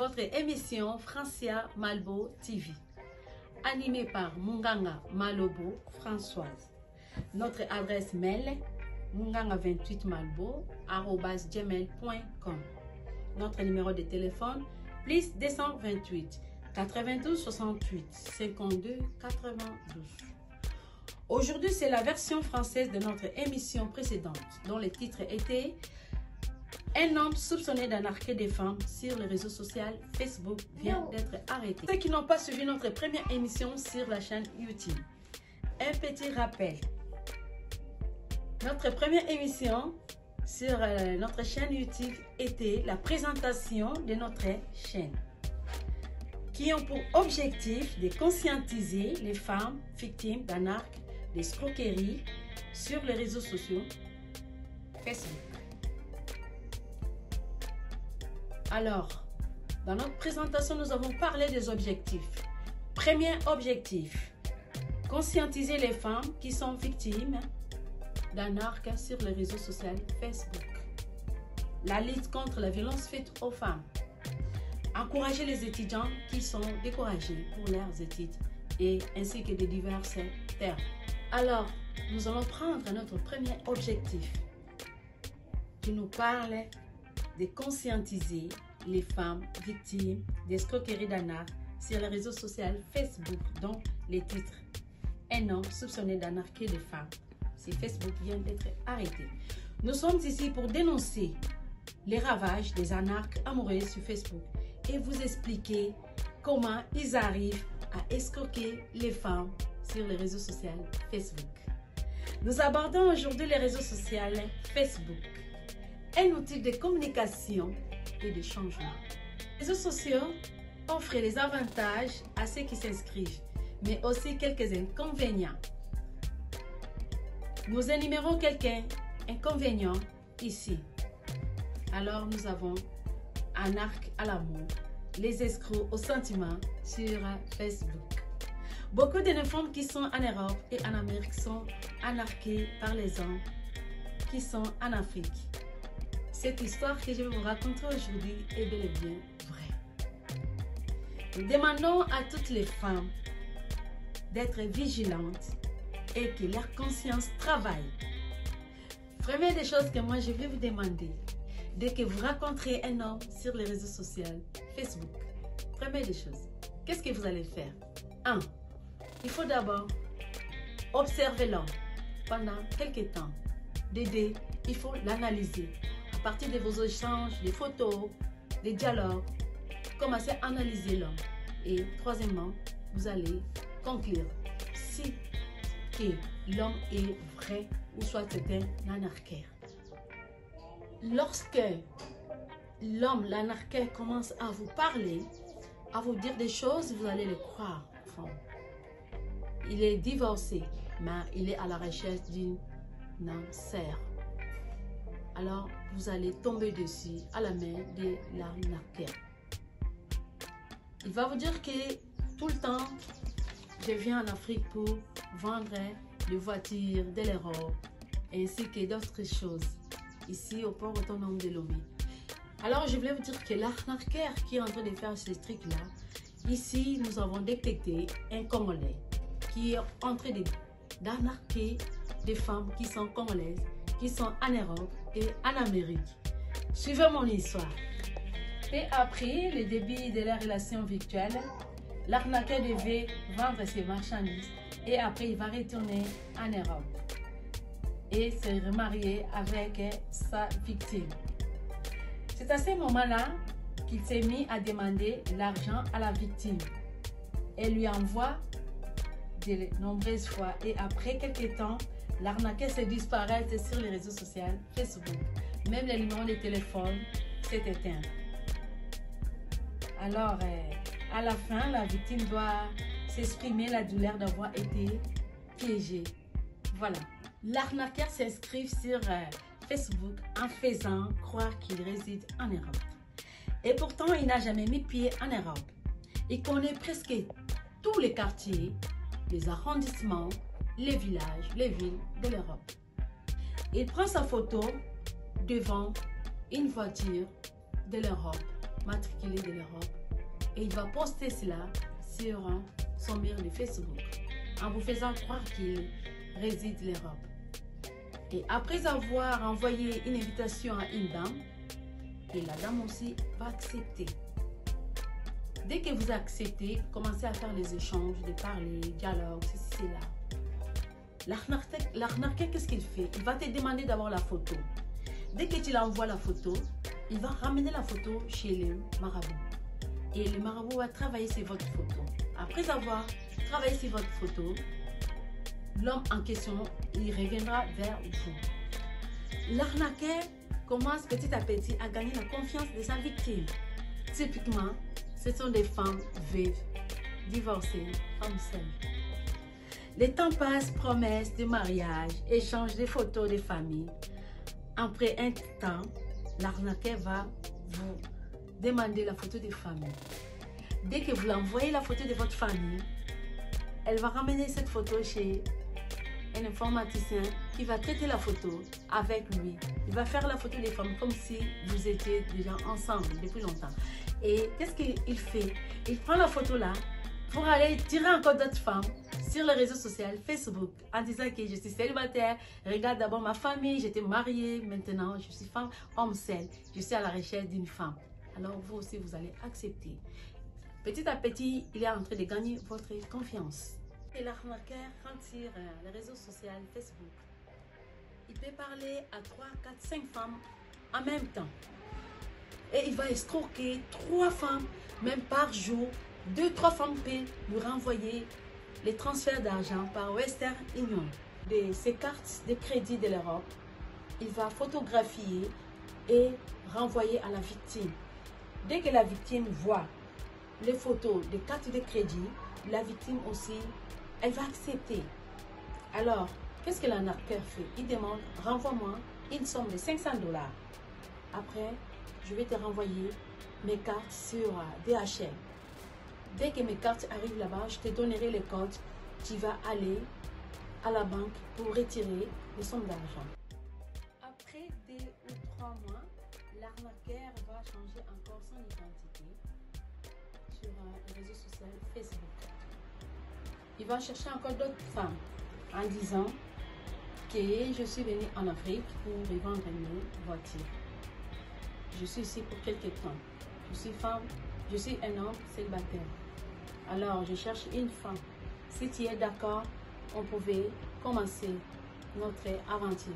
votre émission Francia Malbo TV, animée par Munganga Malobo Françoise. Notre adresse mail munganga28malbo@gmail.com. Notre numéro de téléphone plus 228 92 68 52 92. Aujourd'hui, c'est la version française de notre émission précédente, dont le titre était un homme soupçonné d'arnaquer des femmes sur le réseau social Facebook vient d'être arrêté. Ceux qui n'ont pas suivi notre première émission sur la chaîne YouTube, un petit rappel. Notre première émission sur notre chaîne YouTube était la présentation de notre chaîne, qui ont pour objectif de conscientiser les femmes victimes d'arnaques, d'escroqueries sur les réseaux sociaux Facebook. Alors, dans notre présentation, nous avons parlé des objectifs. Premier objectif, conscientiser les femmes qui sont victimes d'arnaques sur les réseaux sociaux Facebook. La lutte contre la violence faite aux femmes. Encourager les étudiants qui sont découragés pour leurs études et ainsi que de divers termes. Alors, nous allons prendre notre premier objectif qui nous parle de conscientiser les femmes victimes d'escroqueries d'arnaques sur les réseaux sociaux Facebook, dont les titres « Un homme soupçonné d'arnaquer des femmes ». Si Facebook vient d'être arrêté. Nous sommes ici pour dénoncer les ravages des arnaques amoureuses sur Facebook et vous expliquer comment ils arrivent à escroquer les femmes sur les réseaux sociaux Facebook. Nous abordons aujourd'hui les réseaux sociaux Facebook, un outil de communication et de changement. Les réseaux sociaux offrent des avantages à ceux qui s'inscrivent, mais aussi quelques inconvénients. Nous énumérons quelques inconvénients ici. Alors nous avons arnaque à l'amour, les escrocs au sentiment sur Facebook. Beaucoup de femmes qui sont en Europe et en Amérique sont arnaquées par les hommes qui sont en Afrique. Cette histoire que je vais vous raconter aujourd'hui est bel et bien vraie. Nous demandons à toutes les femmes d'être vigilantes et que leur conscience travaille. Première des choses que moi je vais vous demander, dès que vous rencontrez un homme sur les réseaux sociaux, Facebook, première des choses, qu'est-ce que vous allez faire? 1. Il faut d'abord observer l'homme pendant quelques temps. 2. Il faut l'analyser. À partir de vos échanges, des photos, des dialogues, commencez à analyser l'homme. Et troisièmement, vous allez conclure si que l'homme est vrai ou soit c'est un arnaqueur. Lorsque l'homme, l'arnaqueur, commence à vous parler, à vous dire des choses, vous allez le croire. Enfin, il est divorcé, mais il est à la recherche d'une âme sœur. Alors, vous allez tomber dessus à la main de l'arnaqueur. Il va vous dire que tout le temps, je viens en Afrique pour vendre des voitures, de l'Europe, ainsi que d'autres choses, ici au port autonome de Lomé. Alors, je voulais vous dire que l'arnaqueur qui est en train de faire ce truc-là, ici, nous avons détecté un Congolais qui est en train d'arnaquer des femmes qui sont congolaises, qui sont en Europe et en Amérique. Suivez mon histoire. Et après le début de la relation virtuelle, l'arnaqueur devait vendre ses marchandises et après il va retourner en Europe et se remarier avec sa victime. C'est à ce moment-là qu'il s'est mis à demander l'argent à la victime. Elle lui envoie de nombreuses fois et après quelques temps, l'arnaqueur se disparaît sur les réseaux sociaux, Facebook. Même le numéro de téléphone s'est éteint. Alors, à la fin, la victime doit s'exprimer la douleur d'avoir été piégée. Voilà. L'arnaqueur s'inscrit sur Facebook en faisant croire qu'il réside en Europe. Et pourtant, il n'a jamais mis pied en Europe. Il connaît presque tous les quartiers, les arrondissements, les villages, les villes de l'Europe. Il prend sa photo devant une voiture de l'Europe matriculé de l'Europe et il va poster cela sur son mur de Facebook en vous faisant croire qu'il réside l'Europe. Et après avoir envoyé une invitation à une dame, et la dame aussi va accepter. Dès que vous acceptez, commencez à faire des échanges, de parler, dialogue, ceci, cela. L'arnaqueur, qu'est-ce qu'il fait? Il va te demander d'avoir la photo. Dès que tu lui envoies la photo, il va ramener la photo chez le marabout. Et le marabout va travailler sur votre photo. Après avoir travaillé sur votre photo, l'homme en question, il reviendra vers vous. L'arnaqueur commence petit à petit à gagner la confiance de sa victime. Typiquement, ce sont des femmes veuves, divorcées, femmes seules. Les temps passent, promesses de mariage, échange de photos de famille. Après un temps, l'arnaqueur va vous demander la photo de famille. Dès que vous l'envoyez la photo de votre famille, elle va ramener cette photo chez un informaticien qui va traiter la photo avec lui. Il va faire la photo des femmes comme si vous étiez déjà ensemble depuis longtemps. Et qu'est-ce qu'il fait? Il prend la photo là pour aller tirer encore d'autres femmes sur les réseaux sociaux, Facebook, en disant que je suis célibataire, regarde d'abord ma famille, j'étais mariée, maintenant je suis femme, homme seul, je suis à la recherche d'une femme. Alors vous aussi, vous allez accepter. Petit à petit, il est en train de gagner votre confiance. Et l'arnaqueur rentre sur les réseaux sociaux, Facebook. Il peut parler à 3, 4, 5 femmes en même temps. Et il va escroquer 3 femmes, même par jour. 2, 3 femmes peuvent lui renvoyer les transferts d'argent par Western Union. De ses cartes de crédit de l'Europe, il va photographier et renvoyer à la victime. Dès que la victime voit les photos des cartes de crédit, la victime aussi, elle va accepter. Alors, qu'est-ce que l'arnaqueur fait? Il demande, renvoie-moi une somme de 500 $. Après, je vais te renvoyer mes cartes sur DHL. Dès que mes cartes arrivent là-bas, je te donnerai les codes. Tu vas aller à la banque pour retirer les sommes d'argent. Après 2 ou 3 mois, l'arnaqueur va changer encore son identité sur les réseaux sociaux Facebook. Il va chercher encore d'autres femmes en disant que je suis venue en Afrique pour revendre mes voitures. Je suis ici pour quelques temps. Je suis femme, je suis un homme célibataire. Alors, je cherche une femme. Si tu es d'accord, on pouvait commencer notre aventure.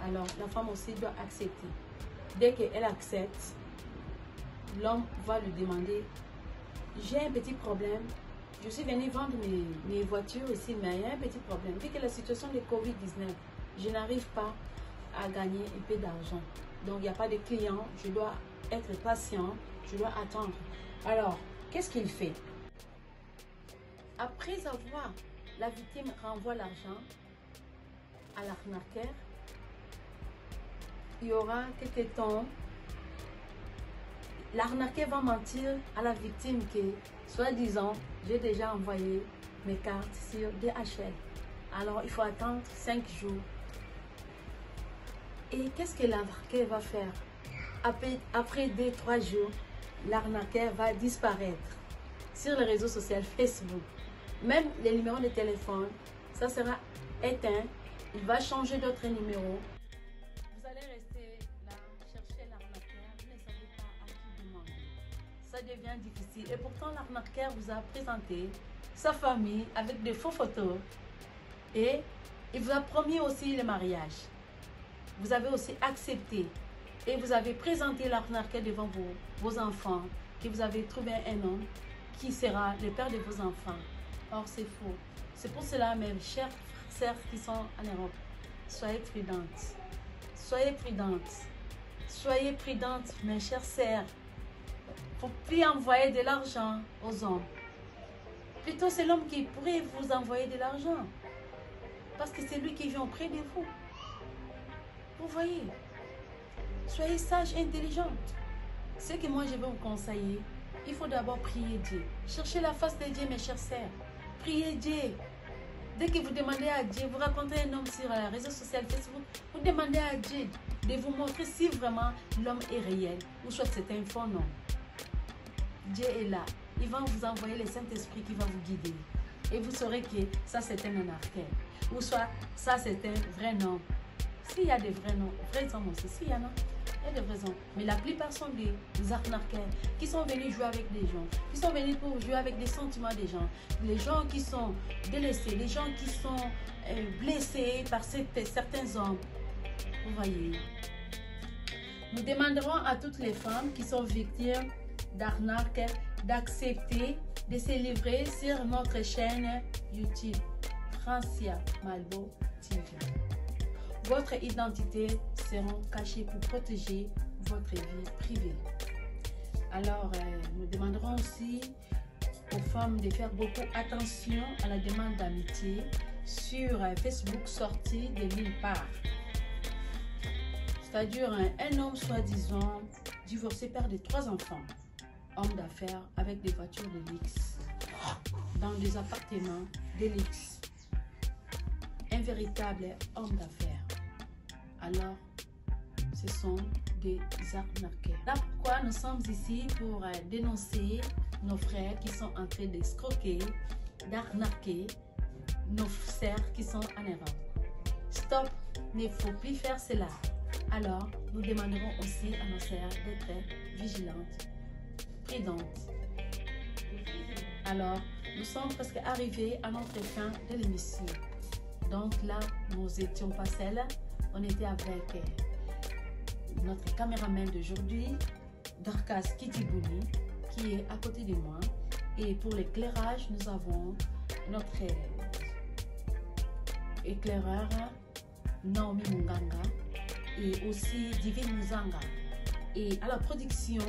Alors, la femme aussi doit accepter. Dès qu'elle accepte, l'homme va lui demander, j'ai un petit problème. Je suis venue vendre mes voitures ici, mais il y a un petit problème. Vu que la situation de Covid-19, je n'arrive pas à gagner un peu d'argent. Donc, il n'y a pas de clients. Je dois être patient. Je dois attendre. Alors, qu'est-ce qu'il fait? Après avoir, la victime renvoie l'argent à l'arnaqueur. Il y aura quelques temps, l'arnaqueur va mentir à la victime que, soi-disant, j'ai déjà envoyé mes cartes sur DHL. Alors, il faut attendre 5 jours. Et qu'est-ce que l'arnaqueur va faire? Après 2-3 jours, l'arnaqueur va disparaître sur les réseaux sociaux Facebook. Même les numéros de téléphone, ça sera éteint. Il va changer d'autres numéros. Vous allez rester là, chercher l'arnaqueur. Vous ne savez pas à qui demander. Ça devient difficile. Et pourtant, l'arnaqueur vous a présenté sa famille avec de faux photos. Et il vous a promis aussi le mariage. Vous avez aussi accepté. Et vous avez présenté l'arnaqueur devant vos enfants. Que vous avez trouvé un homme qui sera le père de vos enfants. Or, c'est faux. C'est pour cela, mes chers sœurs qui sont en Europe, soyez prudentes. Soyez prudentes. Soyez prudentes, mes chères sœurs. Il ne faut plus envoyer de l'argent aux hommes. Plutôt, c'est l'homme qui pourrait vous envoyer de l'argent. Parce que c'est lui qui vient auprès de vous. Vous voyez. Soyez sages et intelligentes. Ce que moi, je vais vous conseiller, il faut d'abord prier Dieu. Cherchez la face de Dieu, mes chères sœurs. Priez Dieu. Dès que vous demandez à Dieu, vous rencontrez un homme sur les réseaux sociaux Facebook, vous demandez à Dieu de vous montrer si vraiment l'homme est réel ou soit c'est un faux nom. Dieu est là. Il va vous envoyer le Saint-Esprit qui va vous guider. Et vous saurez que ça c'est un anarchère. Ou soit ça c'est un vrai nom. S'il y a des vrais noms, vrais hommes aussi, s'il y en a, il y a des vrais hommes. Mais la plupart sont des arnaqueurs qui sont venus jouer avec des gens, qui sont venus pour jouer avec des sentiments des gens, les gens qui sont délaissés, les gens qui sont blessés par certains hommes. Vous voyez. Nous demanderons à toutes les femmes qui sont victimes d'arnaques d'accepter de se livrer sur notre chaîne YouTube Francia Malbo TV. Votre identité sera cachée pour protéger votre vie privée. Alors, nous demanderons aussi aux femmes de faire beaucoup attention à la demande d'amitié sur Facebook sorti de nulle part. C'est-à-dire un homme soi-disant divorcé, père de 3 enfants, homme d'affaires avec des voitures de luxe, dans des appartements de luxe, un véritable homme d'affaires. Alors, ce sont des arnaqueurs. Là pourquoi nous sommes ici pour dénoncer nos frères qui sont en train d'escroquer, d'arnaquer nos sœurs qui sont en erreur. Stop, il ne faut plus faire cela. Alors, nous demanderons aussi à nos sœurs d'être vigilantes, prudentes. Alors, nous sommes presque arrivés à notre fin de l'émission. Donc là, nous étions pas seuls. On était avec notre caméraman d'aujourd'hui, Dorcas Kitibouni, qui est à côté de moi. Et pour l'éclairage, nous avons notre éclaireur, Naomi Munganga, et aussi Divine Muzanga. Et à la production,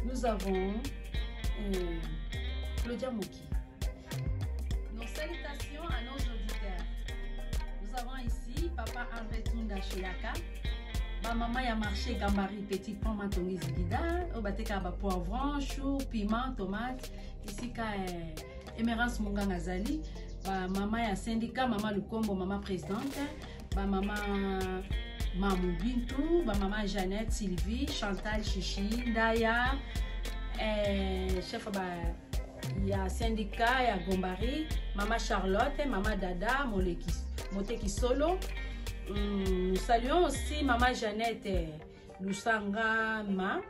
nous avons Claudia Moki. Nos salutations à nos auditeurs. Nous avons ici Papa André Tunda Cheyaka, ma maman a marché Gambari Petit Pont Matongi Zigida, au bateka ba poivron, chou, piment, tomate. Ici ka Emerance Munganga Zali, ba maman ya syndicat, maman Lukombo, maman présidente, ba maman Mamou Bintou, ba maman Jeannette, Sylvie, Chantal Chichi, Ndaya, chef ba ya syndicat ya Gombari, maman Charlotte, maman Dada, Moteki Solo. Nous saluons aussi maman Jeannette Lusanga Ma.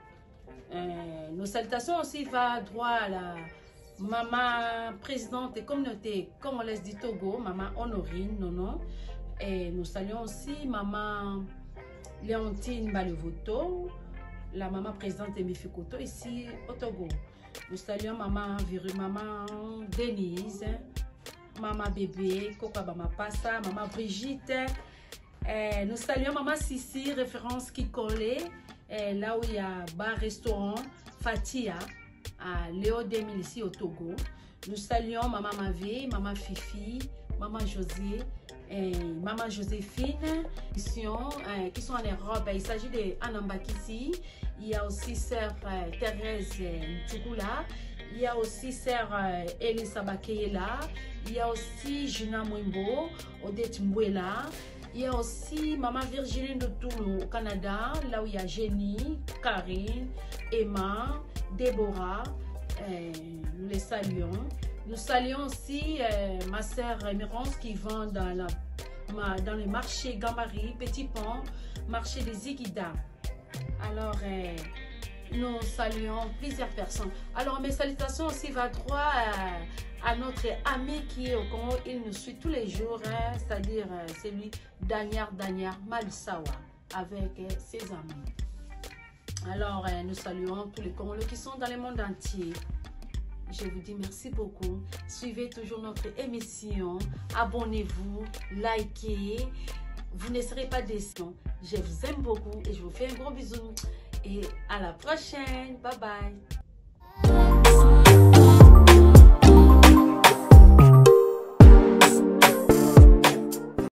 Nos salutations aussi va droit à la maman présidente des communautés congolaises du Togo, maman Honorine Nono. Et nous saluons aussi maman Léontine Balevoto, la maman présidente de Mifikoto ici au Togo. Nous saluons maman Viru, maman Denise, maman Bébé, Coca Bama Passa, maman Brigitte. Nous saluons maman Sissi, référence qui collait, là où il y a bar-restaurant Fatia, à Léo 2000 ici au Togo. Nous saluons maman Mavé, maman Fifi, maman José, maman Joséphine, qui sont en Europe. Il s'agit d'Anambakisi. Il y a aussi sœur Thérèse Ntoukoula. Il y a aussi sœur Elisa Bakeyela. Il y a aussi Juna Mwimbo, Odette Mbouela. Il y a aussi maman Virginie de Toulon au Canada, là où il y a Jenny, Karine, Emma, Déborah. Nous les saluons. Nous saluons aussi ma sœur Mérance qui vend dans le marché Gambari, Petit Pont, marché des Zigida. Alors, nous saluons plusieurs personnes. Alors, mes salutations aussi vont droit à notre ami qui est au Congo. Il nous suit tous les jours, c'est-à-dire celui Danyar Malusawa avec ses amis. Alors, nous saluons tous les Congolais qui sont dans le monde entier. Je vous dis merci beaucoup. Suivez toujours notre émission. Abonnez-vous, likez. Vous ne serez pas déçus. Je vous aime beaucoup et je vous fais un gros bisou. Et à la prochaine. Bye bye.